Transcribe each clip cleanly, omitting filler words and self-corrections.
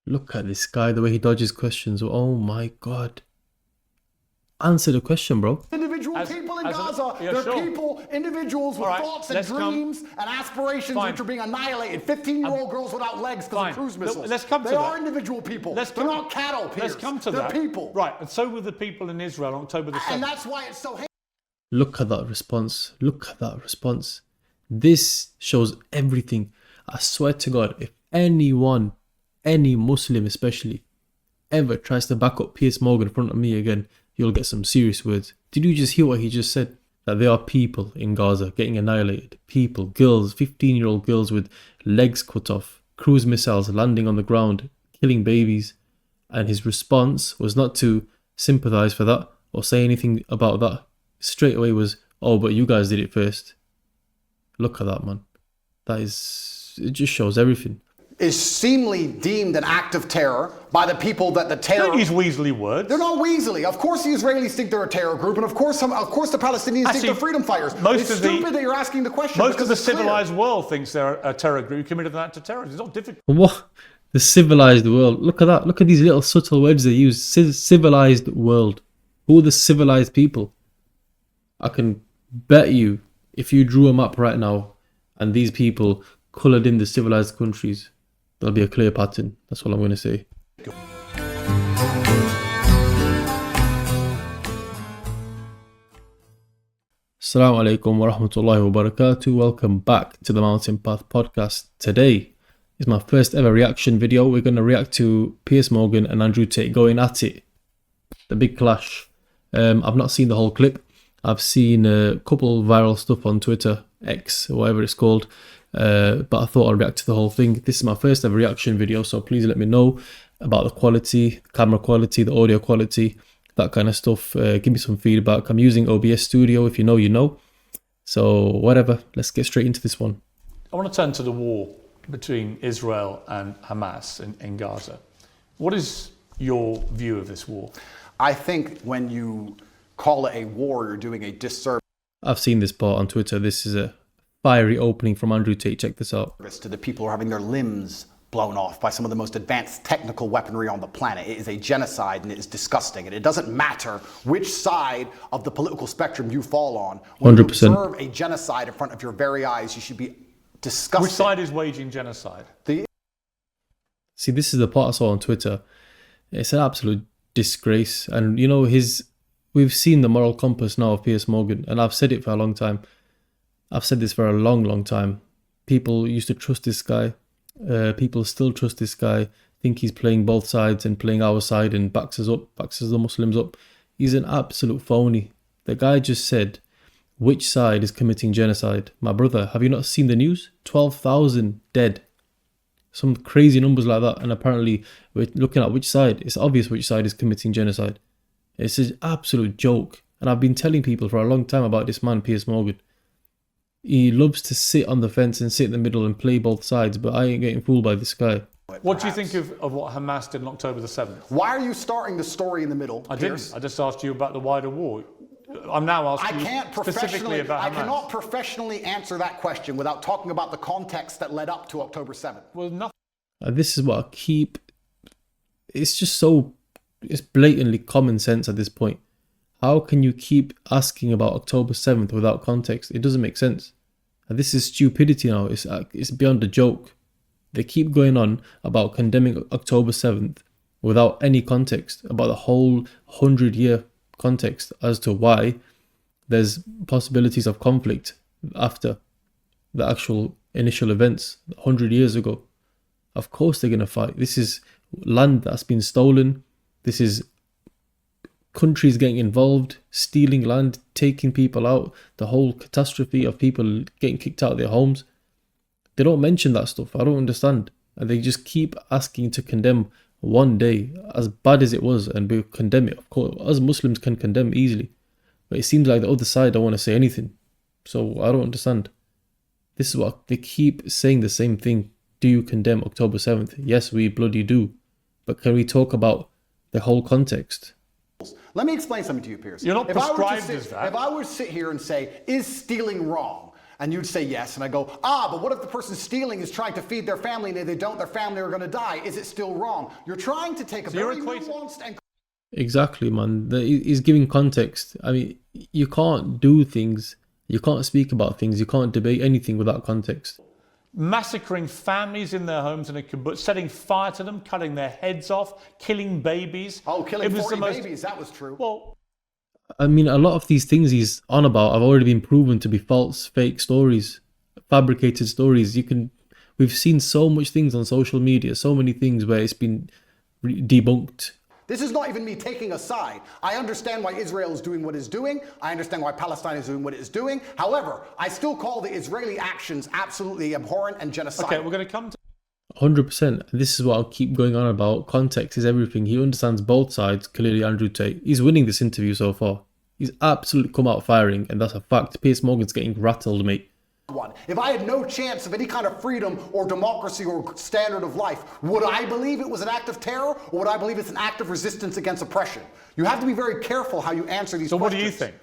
Look at this guy, the way he dodges questions. Oh my God. Answer the question, bro. Individual people in Gaza, they're people, individuals with thoughts and dreams and aspirations which are being annihilated. 15-year-old girls without legs because of cruise missiles. Let's come to that. They are individual people. They're not cattle, Piers. Let's come to that. They're people. Right, and so were the people in Israel on October the 7th. And that's why it's so hateful. Look at that response. Look at that response. This shows everything. I swear to God, if anyone, any Muslim especially, ever tries to back up Piers Morgan in front of me again, you'll get some serious words. Did you just hear what he just said? That there are people in Gaza getting annihilated. People, girls, 15-year-old girls with legs cut off, cruise missiles landing on the ground, killing babies. And his response was not to sympathize for that or say anything about that. Straight away was, oh, but you guys did it first. Look at that, man. It just shows everything. Is seemingly deemed an act of terror by the people that the terror... Don't use weaselly words. They're not weaselly. Of course the Israelis think they're a terror group, and of course the Palestinians think they're freedom fighters. It's stupid that you're asking the question. Most of the civilized world thinks they're a terror group who committed an act of terror. It's not difficult. What? The civilized world. Look at that. Look at these little subtle words they use. Civilized world. Who are the civilized people? I can bet you, if you drew a map right now, and these people coloured in the civilized countries, there'll be a clear pattern. That's all I'm going to say. Assalamu alaikum wa rahmatullahi wa barakatuh. Welcome back to the Mountain Path podcast. Today is my first ever reaction video. We're going to react to Piers Morgan and Andrew Tate going at it. The big clash. I've not seen the whole clip. I've seen a couple viral stuff on Twitter, X, or whatever it's called. But I thought I'd react to the whole thing. This is my first ever reaction video, so please let me know about the quality, camera quality, the audio quality, that kind of stuff. Give me some feedback. I'm using OBS Studio. If you know, you know. So whatever, let's get straight into this one. I want to turn to the war between Israel and Hamas in Gaza. What is your view of this war? I think when you call it a war, you're doing a disservice. I've seen this part on Twitter. This is a fiery opening from Andrew Tate. Check this out. To the people who are having their limbs blown off by some of the most advanced technical weaponry on the planet. It is a genocide and it is disgusting. And it doesn't matter which side of the political spectrum you fall on. When 100%. you observe a genocide in front of your very eyes, you should be disgusted. Which side is waging genocide? See, this is the part I saw on Twitter. It's an absolute disgrace. And you know, we've seen the moral compass now of Piers Morgan, and I've said it for a long time. I've said this for a long, long time. People used to trust this guy. People still trust this guy. Think he's playing both sides and playing our side and backs us up, backs the Muslims up. He's an absolute phony. The guy just said, which side is committing genocide? My brother, have you not seen the news? 12,000 dead. Some crazy numbers like that. And apparently we're looking at which side. It's obvious which side is committing genocide. It's an absolute joke. And I've been telling people for a long time about this man, Piers Morgan. He loves to sit on the fence and sit in the middle and play both sides, but I ain't getting fooled by this guy. What do you think of what Hamas did on October the 7th? Why are you starting the story in the middle, Piers? didn't. I just asked you about the wider war. I'm now asking you specifically about Hamas. I cannot professionally answer that question without talking about the context that led up to October 7th. Well, nothing. This is what I keep... It's just so... It's blatantly common sense at this point. How can you keep asking about October 7th without context? It doesn't make sense. And this is stupidity now. It's beyond a joke. They keep going on about condemning October 7th without any context, about the whole 100-year context as to why there's possibilities of conflict after the actual initial events 100 years ago. Of course they're going to fight. This is land that's been stolen. This is countries getting involved, stealing land, taking people out, the whole catastrophe of people getting kicked out of their homes. They don't mention that stuff. I don't understand. And they just keep asking to condemn one day, as bad as it was, and we condemn it. Of course, us Muslims can condemn easily. But it seems like the other side don't want to say anything. So I don't understand. This is what they keep saying, the same thing. Do you condemn October 7th? Yes, we bloody do. But can we talk about the whole context? Let me explain something to you, Piers. You're not prescribed as that. If I were to sit here and say, is stealing wrong? And you'd say yes, and I go, but what if the person stealing is trying to feed their family, and if they don't, their family are going to die? Is it still wrong? You're trying to take a very nuanced and... Exactly, man. He's giving context. I mean, you can't do things, you can't speak about things, you can't debate anything without context. Massacring families in their homes in a kibbutz, setting fire to them, cutting their heads off, killing babies. Oh, killing 40 babies, that was true. Well, I mean, a lot of these things he's on about have already been proven to be false, fake stories, fabricated stories. We've seen so much things on social media, so many things where it's been debunked. This is not even me taking a side. I understand why Israel is doing what it's doing. I understand why Palestine is doing what it's doing. However, I still call the Israeli actions absolutely abhorrent and genocidal. Okay, we're going to come to... 100%. This is what I'll keep going on about. Context is everything. He understands both sides. Clearly, Andrew Tate. He's winning this interview so far. He's absolutely come out firing, and that's a fact. Piers Morgan's getting rattled, mate. If I had no chance of any kind of freedom or democracy or standard of life, would I believe it was an act of terror, or would I believe it's an act of resistance against oppression? You have to be very careful how you answer these questions. So what do you think?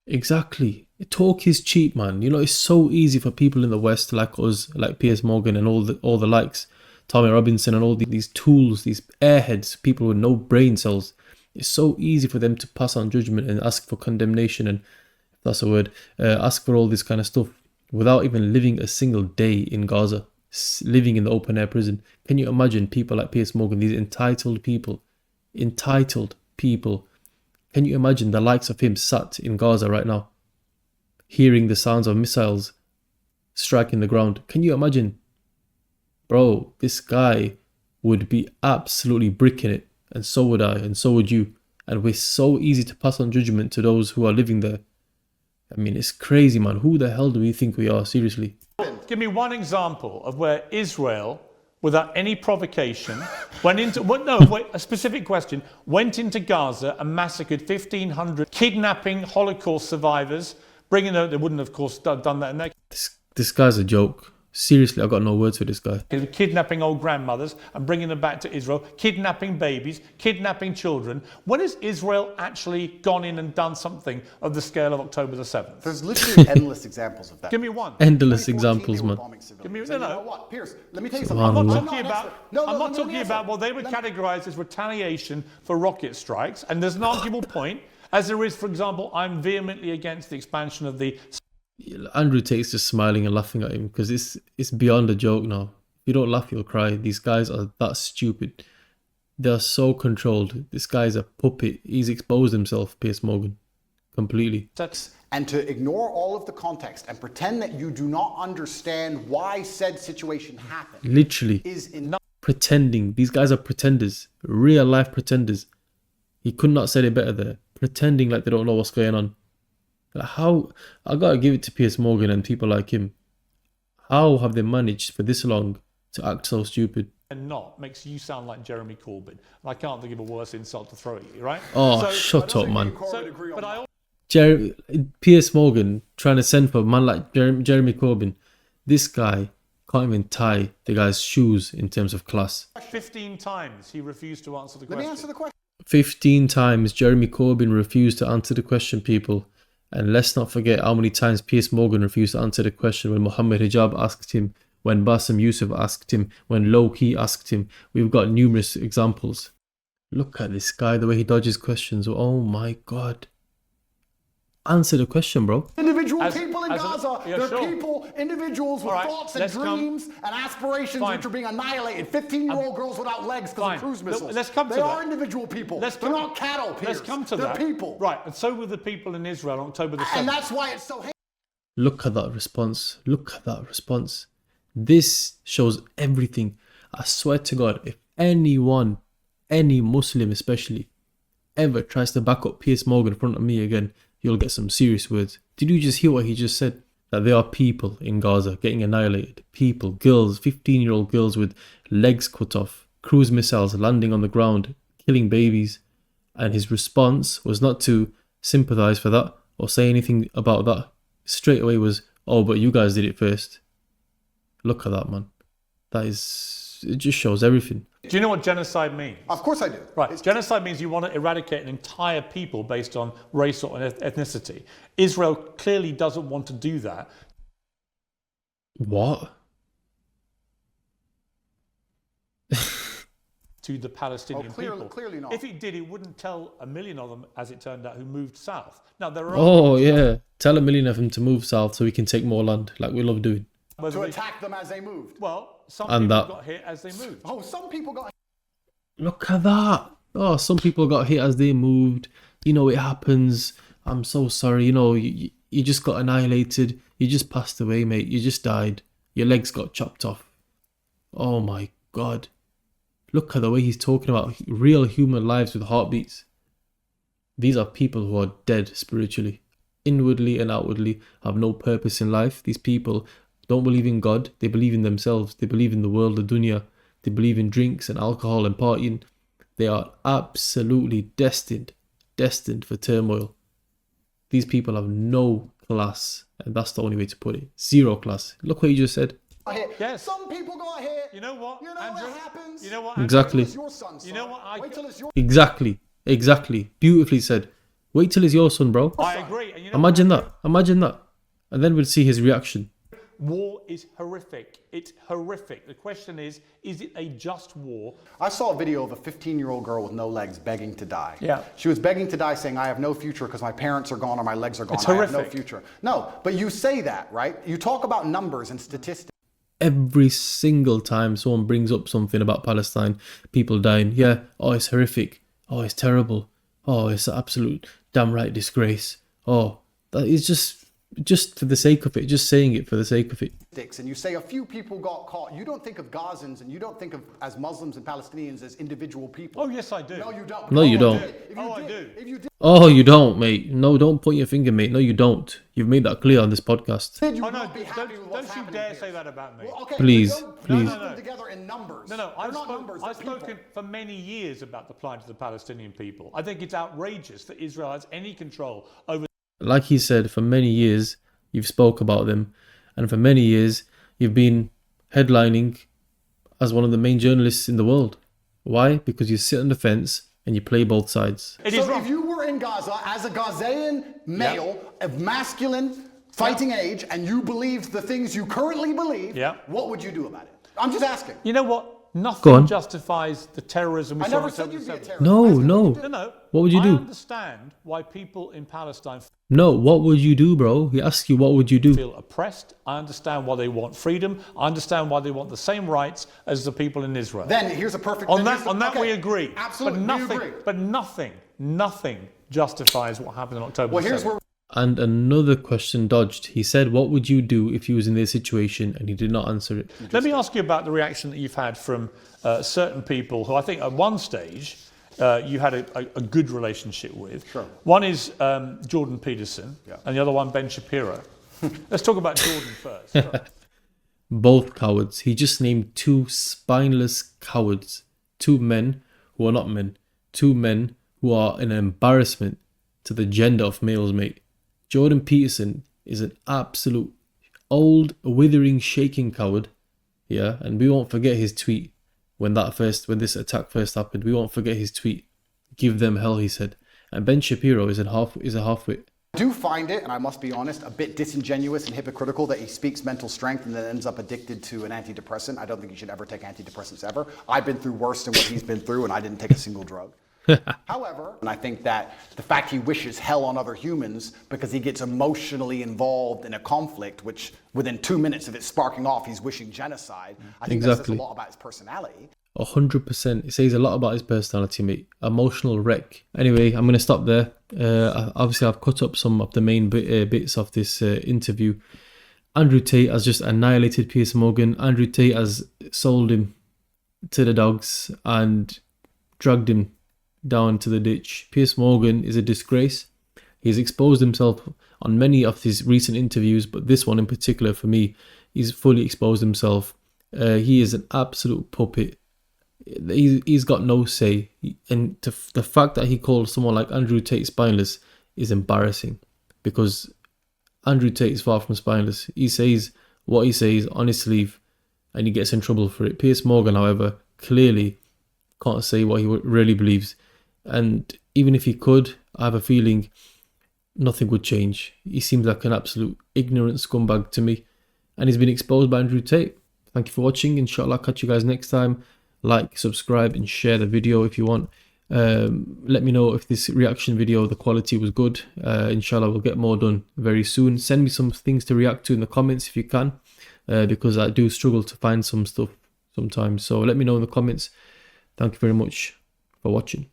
Exactly. Talk is cheap, man. You know, it's so easy for people in the West like us, like Piers Morgan and all the likes, Tommy Robinson and all these tools, these airheads, people with no brain cells. It's so easy for them to pass on judgment and ask for condemnation and, if that's a word, ask for all this kind of stuff without even living a single day in Gaza, living in the open air prison. Can you imagine people like Piers Morgan, these entitled people? Can you imagine the likes of him sat in Gaza right now, hearing the sounds of missiles striking the ground? Can you imagine? Bro, this guy would be absolutely bricking it, and so would I, and so would you. And we're so easy to pass on judgment to those who are living there. I mean, it's crazy, man. Who the hell do we think we are? Seriously. Give me one example of where Israel, without any provocation, a specific question, went into Gaza and massacred 1,500 kidnapping Holocaust survivors, they wouldn't, of course, done that in their... This guy's a joke. Seriously, I've got no words for this guy. Kidnapping old grandmothers and bringing them back to Israel, kidnapping babies, kidnapping children. When has Israel actually gone in and done something of the scale of October the 7th? There's literally endless examples of that. Give me one. Endless examples, man. Give me, You know what, Piers, let me tell you something. something. I'm not talking about what they would categorize as retaliation for rocket strikes. And there's an arguable point, as there is, for example, I'm vehemently against the expansion of the... Andrew Tate's just smiling and laughing at him because it's beyond a joke now. If you don't laugh, you'll cry. These guys are that stupid. They're so controlled. This guy's a puppet. He's exposed himself, Piers Morgan, completely. And to ignore all of the context and pretend that you do not understand why said situation happened. Literally. Pretending. These guys are pretenders. Real life pretenders. He could not have said it better there. Pretending like they don't know what's going on. How, I gotta give it to Piers Morgan and people like him. How have they managed for this long to act so stupid? And not makes you sound like Jeremy Corbyn. And I can't think of a worse insult to throw at you, right? Oh, shut up, man. Piers Morgan trying to send for a man like Jeremy Corbyn. This guy can't even tie the guy's shoes in terms of class. 15 times he refused to answer the question. Let me answer the question. 15 times Jeremy Corbyn refused to answer the question, people. And let's not forget how many times Piers Morgan refused to answer the question when Mohammed Hijab asked him, when Bassem Youssef asked him, when Low Key asked him. We've got numerous examples. Look at this guy, the way he dodges questions. Oh my God. Answer the question, bro. Individual people in Gaza, they're people, individuals with thoughts and dreams and aspirations which are being annihilated. 15-year-old girls without legs because of cruise missiles. Let's come to they that. are individual people. They're not cattle, Piers. Let's come to they're that. People. Right, and so were the people in Israel on October the 7th. And that's why it's so hateful. Look at that response. Look at that response. This shows everything. I swear to God, if anyone, any Muslim especially, ever tries to back up Piers Morgan in front of me again, you'll get some serious words. Did you just hear what he just said? That there are people in Gaza getting annihilated. People, girls, 15-year-old girls with legs cut off, cruise missiles landing on the ground, killing babies. And his response was not to sympathize for that or say anything about that. Straight away was, oh, but you guys did it first. Look at that, man. It just shows everything. Do you know what genocide means? Of course I do. Right. Genocide means you want to eradicate an entire people based on race or ethnicity. Israel clearly doesn't want to do that. What? to the Palestinian people. Clearly not. If it did, it wouldn't tell a million of them, as it turned out, who moved south. Now, there are Oh, yeah. Tell a million of them to move south so we can take more land, like we love doing. To attack them as they moved. Well, some And people that- got hit as they moved. Oh, some people got. Look at that. Oh, some people got hit as they moved. You know, it happens. I'm so sorry. You know, you just got annihilated. You just passed away, mate. You just died. Your legs got chopped off. Oh my God. Look at the way he's talking about real human lives with heartbeats. These are people who are dead spiritually, inwardly and outwardly, have no purpose in life. These people don't believe in God. They believe in themselves. They believe in the world, the dunya. They believe in drinks and alcohol and partying. They are absolutely destined for turmoil. These people have no class, and that's the only way to put it. Zero class. Look what you just said. Yes. Some people got hit. You know what, You know Andrew? what happens? You know what? Exactly. Wait till it's your son, You know what? Wait till it's your Exactly. Beautifully said. Wait till it's your son, bro. I agree. And you know Imagine what, that. Imagine that. And then we'll see his reaction. War is horrific. It's horrific. The question is it a just war? I saw a video of a 15-year-old girl with no legs begging to die. Yeah. She was begging to die, saying, I have no future because my parents are gone or my legs are gone. It's I have no horrific. future. No, but you say that, right? You talk about numbers and statistics. Every single time someone brings up something about Palestine, people dying, yeah, oh, it's horrific. Oh, it's terrible. Oh, it's an absolute damn right disgrace. Oh, that is just for the sake of it, just saying it for the sake of it. And you say a few people got caught. You don't think of Gazans and you don't think of as Muslims and Palestinians as individual people. Oh, yes, I do. No, you don't. No, you don't. I do. If you did, Oh, you don't, mate. No, don't point your finger, mate. No, you don't. You've made that clear on this podcast. you Oh, no, not be happy with what's don't you happening dare here. say that about me. Well, okay, Please, but don't please. put them together in numbers. No, They're not numbers, I've they're people. spoken for many years about the plight of the Palestinian people. I think it's outrageous that Israel has any control over. Like he said, for many years, you've spoke about them. And for many years, you've been headlining as one of the main journalists in the world. Why? Because you sit on the fence and you play both sides. It is So wrong. if you were in Gaza as a Gazan male of masculine fighting age and you believed the things you currently believe, Yeah. what would you do about it? I'm just asking. You know what? Go Nothing on. justifies the terrorism we I saw never on said October you'd be a 7th. terrorist. No, I said, no. No. What would you I do? understand why people in Palestine No, what would you do, bro? He asked you, what would you do? feel oppressed. I understand why they want freedom. I understand why they want the same rights as the people in Israel. Then here's a perfect... On then that, here's the- okay, we agree. Absolutely, But nothing justifies what happened on October Well, 7th. here's where And another question dodged. He said, what would you do if you was in their situation? And he did not answer it. Let me ask you about the reaction that you've had from certain people who I think at one stage you had a good relationship with. Sure. One is Jordan Peterson, and the other one Ben Shapiro. Let's talk about Jordan first. Both cowards. He just named two spineless cowards. Two men who are not men. Two men who are an embarrassment to the gender of males, mate. Jordan Peterson is an absolute old, withering, shaking coward. Yeah, and we won't forget his tweet when this attack first happened. We won't forget his tweet. Give them hell, he said. And Ben Shapiro is a halfwit. I do find it, and I must be honest, a bit disingenuous and hypocritical that he speaks mental strength and then ends up addicted to an antidepressant. I don't think you should ever take antidepressants ever. I've been through worse than what he's been through, and I didn't take a single drug. However, and I think that the fact he wishes hell on other humans because he gets emotionally involved in a conflict, which within 2 minutes of it sparking off, he's wishing genocide. I think that says a lot about his personality. 100%. It says a lot about his personality, mate. Emotional wreck. Anyway, I'm going to stop there. Obviously, I've cut up some of the main bits of this interview. Andrew Tate has just annihilated Piers Morgan. Andrew Tate has sold him to the dogs and dragged him down to the ditch. Piers Morgan is a disgrace. He's exposed himself on many of his recent interviews, but this one in particular, for me, he's fully exposed himself. He is an absolute puppet. He's got no say, and the fact that he called someone like Andrew Tate spineless is embarrassing, because Andrew Tate is far from spineless. He says what he says on his sleeve, and he gets in trouble for it. Piers Morgan, however, clearly can't say what he really believes, and even if he could, I have a feeling nothing would change. He seems like an absolute ignorant scumbag to me, and he's been exposed by Andrew Tate. Thank you for watching. Inshallah, I'll catch you guys next time. Like, subscribe, and share the video if you want. Let me know if this reaction video, the quality was good. Inshallah, we'll get more done very soon. Send me some things to react to in the comments if you can, because I do struggle to find some stuff sometimes. So let me know in the comments. Thank you very much for watching.